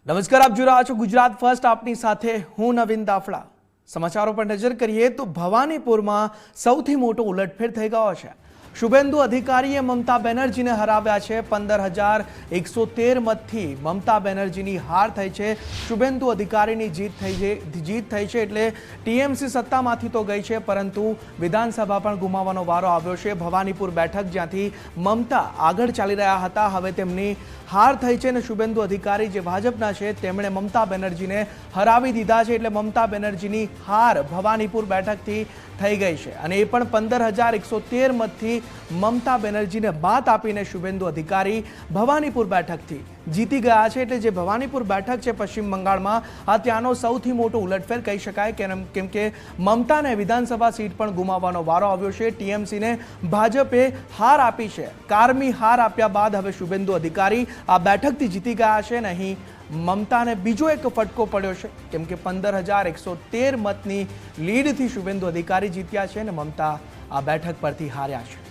નમસ્કાર, આપ જોઈ રહ્યા છો ગુજરાત ફર્સ્ટ. આપની સાથે હું નવીન દાફડા. સમાચારો પર નજર કરીએ તો ભવાનીપુરમાં સૌથી મોટો ઉલટફેર થઈ ગયો છે. શુભેન્દુ અધિકારીએ મમતા બેનર્જીને હરાવ્યા છે. 15,113 મતથી મમતા બેનર્જીની હાર થઈ છે. શુભેન્દુ અધિકારીની જીત થઈ છે એટલે ટીએમસી સત્તામાંથી તો ગઈ છે, પરંતુ વિધાનસભા પણ ગુમાવવાનો વારો આવ્યો છે. ભવાનીપુર બેઠક જ્યાંથી મમતા આગળ ચાલી રહ્યા હતા, હવે તેમની હાર થઈ છે અને શુભેન્દુ અધિકારી જે ભાજપના છે તેમણે મમતા બેનર્જીને હરાવી દીધા છે. એટલે મમતા બેનર્જીની હાર ભવાનીપુર બેઠકથી થઈ ગઈ છે અને એ પણ 15,113 મતથી મમતા બેનર્જીને બાદ આપીને શુભેન્દુ અધિકારી ભવાનીપુર બેઠકથી જીતી ગયા છે. એટલે જે ભવાનીપુર બેઠક છે પશ્ચિમ બંગાળમાં, આ ત્યાંનો સૌથી મોટો ઉલટફેર કહી શકાય, કેમ કે મમતાને વિધાનસભા સીટ પણ ગુમાવવાનો વારો આવ્યો છે. ટીએમસીને ભાજપે હાર આપી છે. કારમી હાર આપ્યા બાદ હવે શુભેન્દુ અધિકારી આ બેઠકથી જીતી ગયા છે અને અહીં મમતાને બીજો એક ફટકો પડ્યો છે, કેમ કે 15,113 મતની લીડથી શુભેન્દુ અધિકારી જીત્યા છે અને મમતા આ બેઠક પરથી હાર્યા છે.